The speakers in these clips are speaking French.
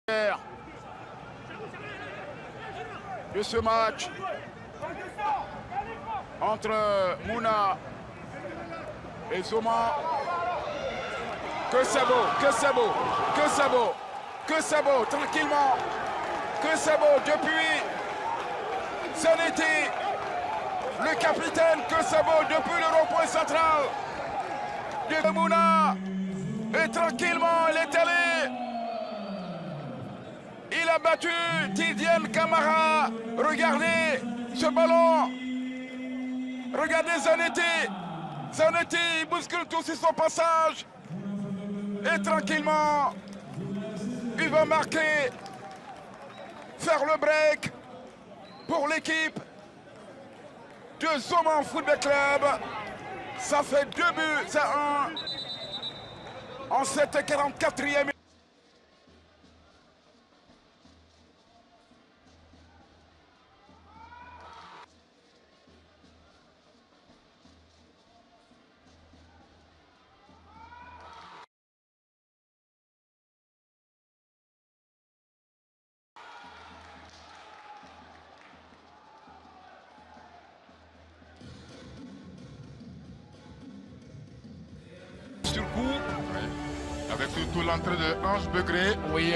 de ce match entre Mouna et Zoma. Que c'est beau, que c'est beau, que c'est beau, que c'est beau, tranquillement, que c'est beau depuis Zanetti, le capitaine, que c'est beau depuis le rond-point central de Mouna. Et tranquillement, il est allé. Il a battu Tidiane Camara. Regardez ce ballon. Regardez Zanetti. Zanetti bouscule tout sur son passage. Et tranquillement, il va marquer, faire le break pour l'équipe de Zoma Football Club. Ça fait 2 buts à 1 en cette 44e. Sur coup, oui. Avec surtout l'entrée de Ange Begré. Oui,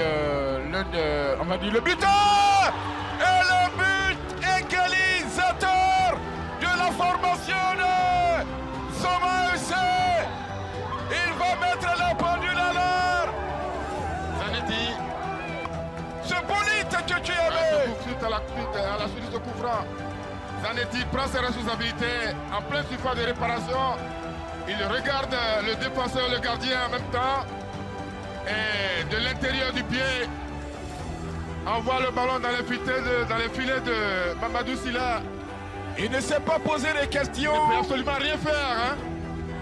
on va dire le buteur. Et le but égalisateur de la formation de Zoma FC. Il va mettre la pendule à l'heure. Zanetti. Ce bolide que tu avais. À la suite de coup franc. Zanetti prend ses responsabilités en pleine surface de réparation. Il regarde le défenseur, le gardien en même temps. Et de l'intérieur du pied, envoie le ballon dans les filets de Mamadou Sylla. Il ne s'est pas posé des questions. Il ne peut absolument rien faire. Hein?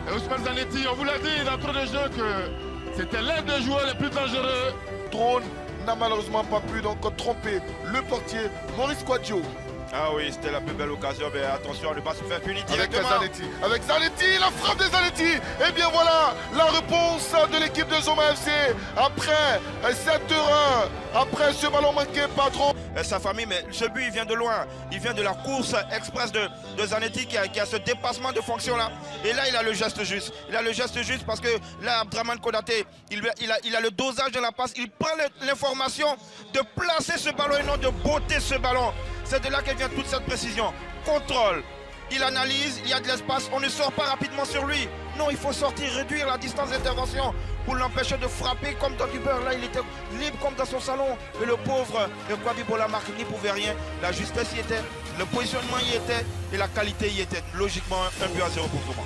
Et Ousmane Zanetti, on vous l'a dit d'entrée de jeu que c'était l'un des joueurs les plus dangereux. Drone n'a malheureusement pas pu donc tromper le portier Maurice Kwadjo. Ah oui, c'était la plus belle occasion, mais attention à ne pas se faire punir directement. Avec Zanetti, la frappe de Zanetti. Et bien voilà la réponse de l'équipe de Zoma FC. Après 7-1, après ce ballon manqué, patron. Sa famille, mais ce but il vient de loin. Il vient de la course express de Zanetti qui a ce dépassement de fonction là. Et là, il a le geste juste. Il a le geste juste parce que là, Abdraman Konaté, il a le dosage de la passe. Il prend l'information de placer ce ballon et non de botter ce ballon. C'est de là qu'elle vient toute cette précision. Contrôle, il analyse, il y a de l'espace, on ne sort pas rapidement sur lui. Non, il faut sortir, réduire la distance d'intervention pour l'empêcher de frapper comme dans du beurre. Là, il était libre comme dans son salon. Et le pauvre Kwabi Bolamark n'y pouvait rien. La justesse y était, le positionnement y était et la qualité y était. Logiquement, 1 but à 0 pour Zoma.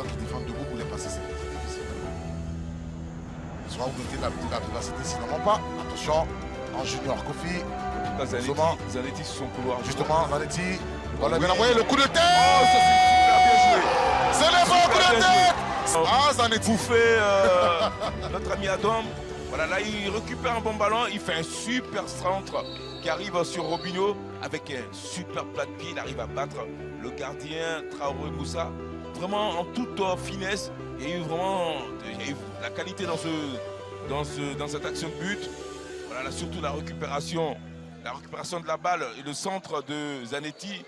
Qui défendent debout pour les passer. Soit vous mettez la vivacité, sinon pas. Attention, en junior, Kofi. Zanetti sur son couloir. Justement, Zanetti. Voilà, bien envoyé le coup de tête. Oh, ça c'est super bien joué. C'est le bon coup de tête. Ah, Zanetti. Bouffé notre ami Adam. Voilà, là il récupère un bon ballon. Il fait un super centre qui arrive sur Robinho avec un super plat de pied. Il arrive à battre le gardien Traoré Moussa. Vraiment en toute finesse, il y a eu vraiment la qualité dans cette action de but. Voilà, là, surtout la récupération de la balle et le centre de Zanetti.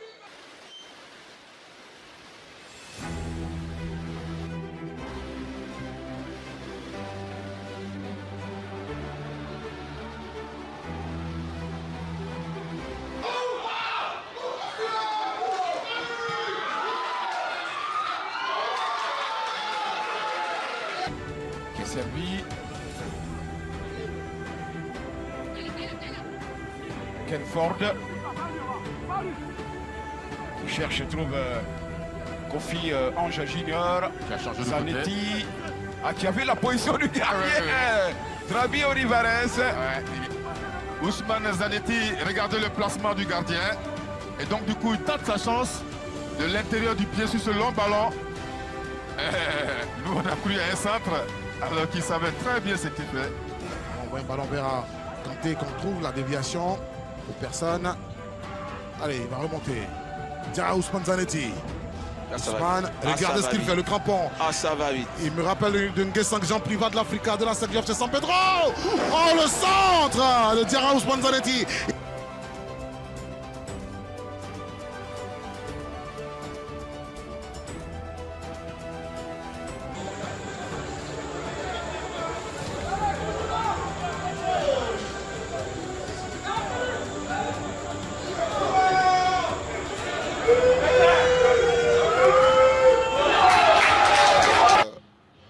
Servi. Ken Ford qui cherche et trouve Kofi Ange Junior. Qui a changé de Zanetti qui avait la position du gardien. Drabi Olivares. Ousmane Zanetti, regardez le placement du gardien. Et donc du coup, il tente sa chance de l'intérieur du pied sur ce long ballon. Nous, on a pris un centre alors qu'il savait très bien ce qu'il fait. On voit un ballon vers Kanté qu'on trouve la déviation pour personne. Allez, il va remonter. Diarra Ousmane Zanetti. Là, ça va Ousmane, vite. regardez ça ce qu'il va fait, vite. le crampon. Ah, ça va vite. Il me rappelle de Nguessan Jean Privat de l'Africa, de la Saint-Guillaume chez San Pedro. Oh, le centre de Diarra Ousmane Zanetti.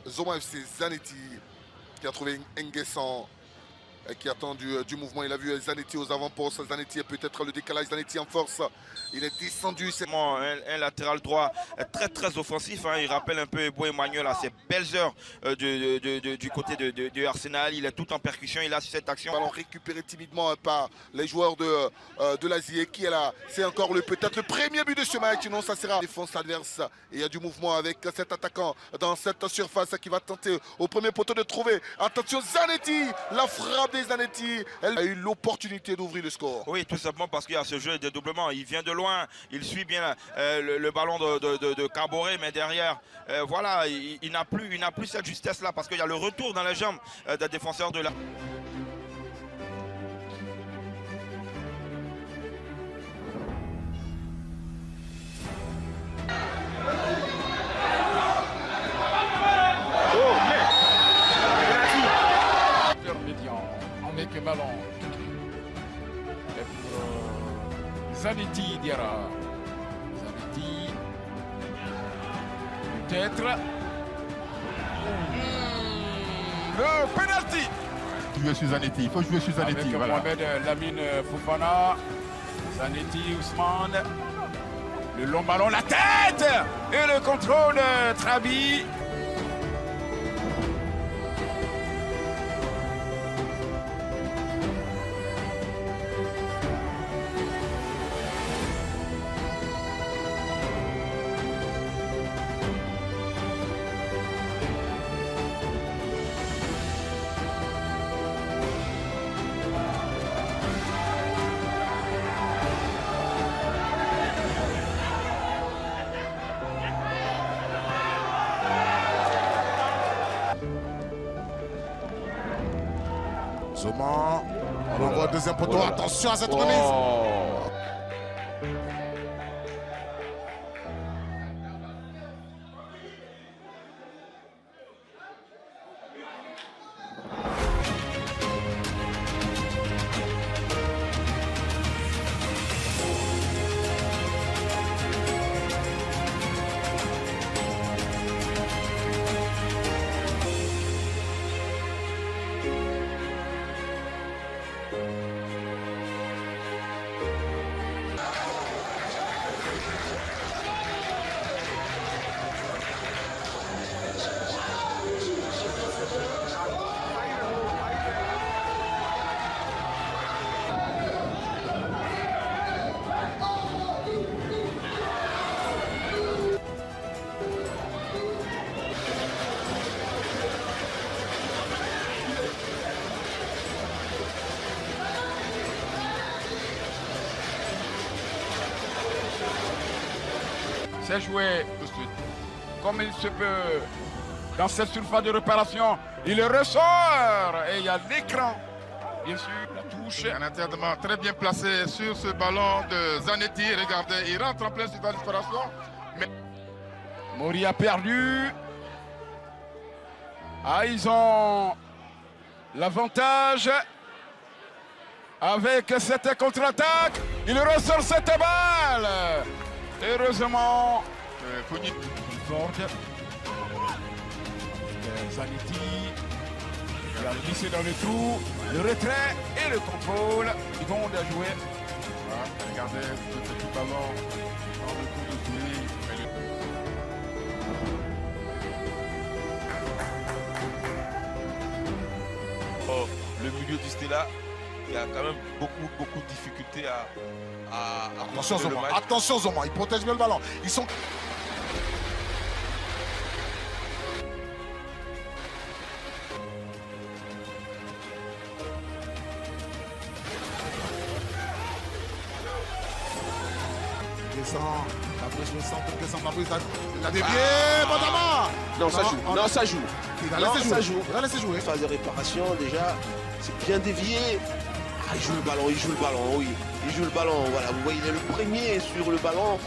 Zoma FC, Zanetti qui a trouvé Nguessan qui attend du mouvement. Il a vu Zanetti aux avant-postes. Zanetti est peut-être le décalage. Zanetti en force. Il est descendu. C'est Un latéral droit très offensif. Hein. Il rappelle un peu Ebo Emmanuel à ses belles heures du côté de Arsenal. Il est tout en percussion. Il a sur cette action. ballon récupéré timidement par les joueurs de l'Asie qui est là. C'est encore peut-être le premier but de ce match. Non, ça sera défense adverse. Et il y a du mouvement avec cet attaquant dans cette surface qui va tenter au premier poteau de trouver. Attention, Zanetti, la frappe des Zanetti. Elle a eu l'opportunité d'ouvrir le score. Oui, tout simplement parce qu'il y a ce jeu de dédoublement. Il vient de loin. Il suit bien le ballon de Caboret, mais derrière, voilà, il n'a plus cette justesse-là parce qu'il y a le retour dans les jambes des défenseurs de la... Médian avec le ballon. Et pour Zanetti Diarra. Zanetti. Peut-être. Le penalty. Jouer sur Zanetti. Il faut jouer sur Zanetti. Avec Voilà. Mohamed Lamine Fofana. Zanetti, Ousmane. Le long ballon, la tête. Et le contrôle, Trabi. Zoma, on envoie deuxième poteau. Attention à cette remise. C'est joué tout de suite. Comme il se peut dans cette surface de réparation. Il ressort et il y a l'écran. Bien sûr, la touche. Un interdement très bien placé sur ce ballon de Zanetti. Regardez, il rentre en plein sur la réparation. Mais Mori a perdu. Ah, ils ont l'avantage. Avec cette contre-attaque, il ressort cette balle. Heureusement, Fogny. Ford. Zanetti. Il a glissé dans le trou. Le retrait et le contrôle. Ils vont à jouer. Voilà, regardez ce petit ballon dans le coup de Toué. Oh, le milieu du Stella qui a quand même beaucoup de difficultés à Attention contrôler le Zoma, match. attention Zoma, ils protègent bien le ballon. Ils sont... Descend, Fabrice le centre, descend Fabrice, il a dévié, Bandama. Non, ça joue. Non, ça joue. Il a Non, laissé ça jouer. joue. Il a laissé jouer. Phase de réparation, déjà, c'est bien dévié. Ah, il joue le ballon, oui. Il joue le ballon, voilà. Vous voyez, il est le premier sur le ballon.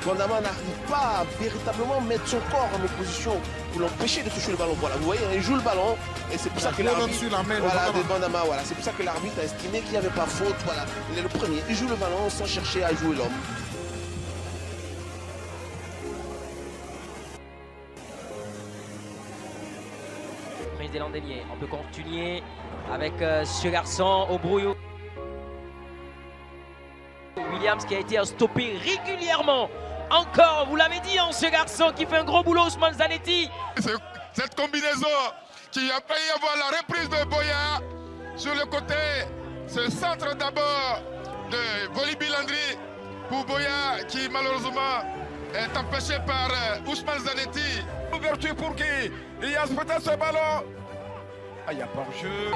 Bandama n'arrive pas à véritablement mettre son corps en opposition pour l'empêcher de toucher le ballon. Voilà, vous voyez, il joue le ballon et c'est pour ça que l'arbitre, dessus la main de voilà, Bandama. de Bandama, voilà, c'est pour ça que l'arbitre a estimé qu'il n'y avait pas faute. Voilà, il est le premier. Il joue le ballon sans chercher à jouer l'homme. Prise des Landeliers. On peut continuer avec ce garçon au brouillot. Williams qui a été stoppé régulièrement. Encore, vous l'avez dit, ce garçon qui fait un gros boulot, Ousmane Zanetti. Cette combinaison qui a failli avoir la reprise de Boya sur le côté. Ce centre d'abord de Volibi Landry pour Boya qui malheureusement est empêché par Ousmane Zanetti. Ouverture pour qui? Il y a peut-être ce ballon. Ah, il n'y a pas de jeu.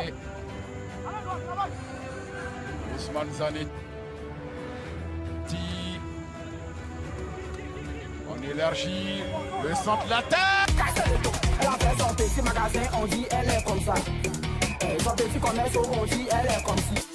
Ousmane Zanetti. On élargit le centre de la tête. Elle a fait son petit magasin, on dit elle est comme ça. Son petit commerce, on dit elle est comme si.